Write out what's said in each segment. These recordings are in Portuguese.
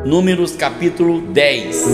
Números capítulo 10.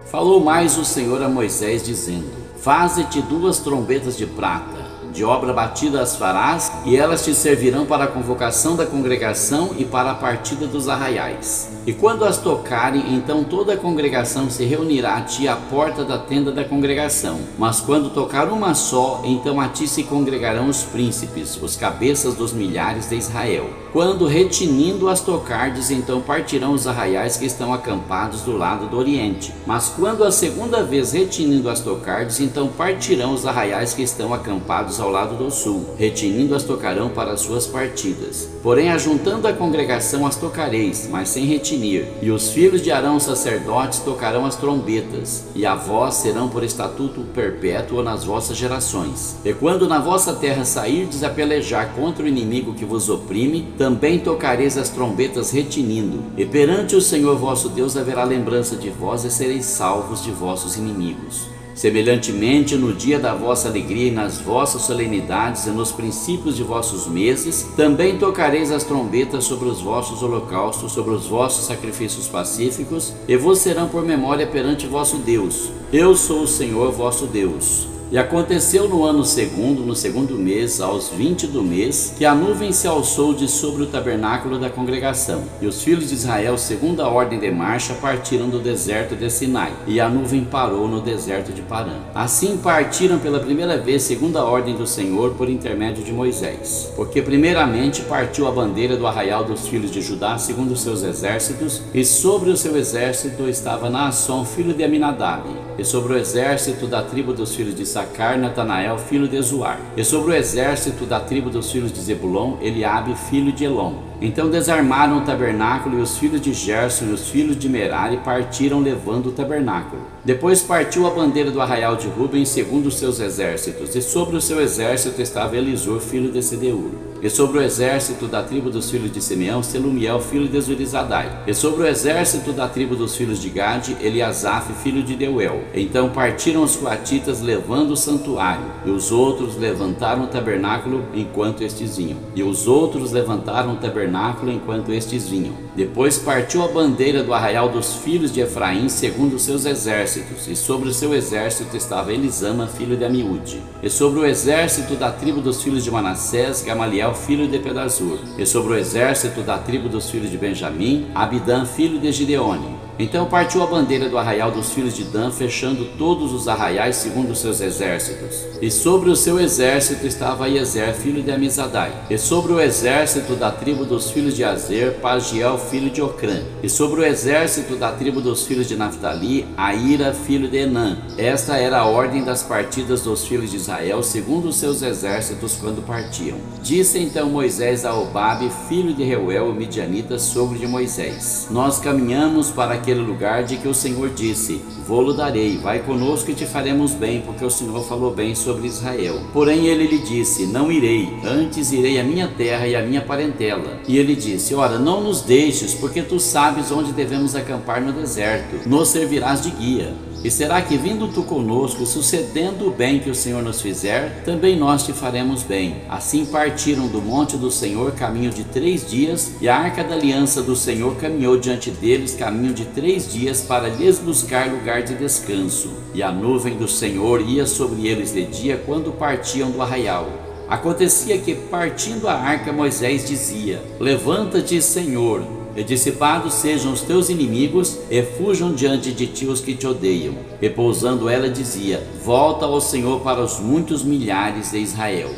Falou mais o Senhor a Moisés, dizendo: Faze-te 2 trombetas de prata, de obra batida as farás, e elas te servirão para a convocação da congregação e para a partida dos arraiais. E quando as tocarem, então toda a congregação se reunirá a ti à porta da tenda da congregação. Mas quando tocar uma só, então a ti se congregarão os príncipes, os cabeças dos milhares de Israel. Quando retinindo as tocardes, então partirão os arraiais que estão acampados do lado do oriente. Mas quando a segunda vez retinindo as tocardes, então partirão os arraiais que estão acampados ao lado do sul. Retinindo as tocarão para as suas partidas. Porém, ajuntando a congregação as tocareis, mas sem retinir. E os filhos de Arão sacerdotes tocarão as trombetas, e a vós serão por estatuto perpétuo nas vossas gerações. E quando na vossa terra sairdes a pelejar contra o inimigo que vos oprime, também tocareis as trombetas retinindo. E perante o Senhor vosso Deus haverá lembrança de vós, e sereis salvos de vossos inimigos. Semelhantemente, no dia da vossa alegria e nas vossas solenidades e nos princípios de vossos meses, também tocareis as trombetas sobre os vossos holocaustos, sobre os vossos sacrifícios pacíficos, e vos serão por memória perante vosso Deus. Eu sou o Senhor vosso Deus. E aconteceu no ano segundo, no segundo mês, aos 20 do mês, que a nuvem se alçou de sobre o tabernáculo da congregação. E os filhos de Israel, segundo a ordem de marcha, partiram do deserto de Sinai. E a nuvem parou no deserto de Parã. Assim partiram pela primeira vez, segundo a ordem do Senhor, por intermédio de Moisés. Porque primeiramente partiu a bandeira do arraial dos filhos de Judá, segundo os seus exércitos, e sobre o seu exército estava Naasson, filho de Aminadab. E sobre o exército da tribo dos filhos de Sacar, Natanael, filho de Zuar. E sobre o exército da tribo dos filhos de Zebulon, Eliabe, filho de Elom. Então desarmaram o tabernáculo, e os filhos de Gerson e os filhos de Merari partiram levando o tabernáculo. Depois partiu a bandeira do arraial de Ruben, segundo os seus exércitos, e sobre o seu exército estava Elisur, filho de Sedeur. E sobre o exército da tribo dos filhos de Simeão, Selumiel, filho de Zurizadai. E sobre o exército da tribo dos filhos de Gade, Eliasaf, filho de Deuel. Então partiram os coatitas levando o santuário, e os outros levantaram o tabernáculo enquanto estes vinham. E os outros levantaram o tabernáculo enquanto estes vinham. Depois partiu a bandeira do arraial dos filhos de Efraim, segundo os seus exércitos, e sobre o seu exército estava Elisama, filho de Amiúde. E sobre o exército da tribo dos filhos de Manassés, Gamaliel, filho de Pedazur. E sobre o exército da tribo dos filhos de Benjamim, Abidã, filho de Gideone. Então partiu a bandeira do arraial dos filhos de Dan, fechando todos os arraiais segundo os seus exércitos. E sobre o seu exército estava Iezer, filho de Amizadai. E sobre o exército da tribo dos filhos de Azer, Pagiel, filho de Ocrã. E sobre o exército da tribo dos filhos de Naftali, Aira, filho de Enã. Esta era a ordem das partidas dos filhos de Israel, segundo os seus exércitos, quando partiam. Disse então Moisés a Obabe, filho de Reuel, o midianita, sogro de Moisés: Nós caminhamos para aquele lugar de que o Senhor disse: Vou-lo darei, vai conosco e te faremos bem, porque o Senhor falou bem sobre Israel. Porém ele lhe disse: Não irei, antes irei à minha terra e à minha parentela. E ele disse: Ora, não nos deixes, porque tu sabes onde devemos acampar no deserto, nos servirás de guia. E será que vindo tu conosco, sucedendo o bem que o Senhor nos fizer, também nós te faremos bem. Assim partiram do monte do Senhor caminho de 3 dias, e a arca da aliança do Senhor caminhou diante deles caminho de 3 dias, para lhes buscar lugar de descanso. E a nuvem do Senhor ia sobre eles de dia, quando partiam do arraial. Acontecia que, partindo a arca, Moisés dizia: Levanta-te, Senhor, e dissipados sejam os teus inimigos, e fujam diante de ti os que te odeiam. E pousando ela dizia: Volta ao Senhor para os muitos milhares de Israel.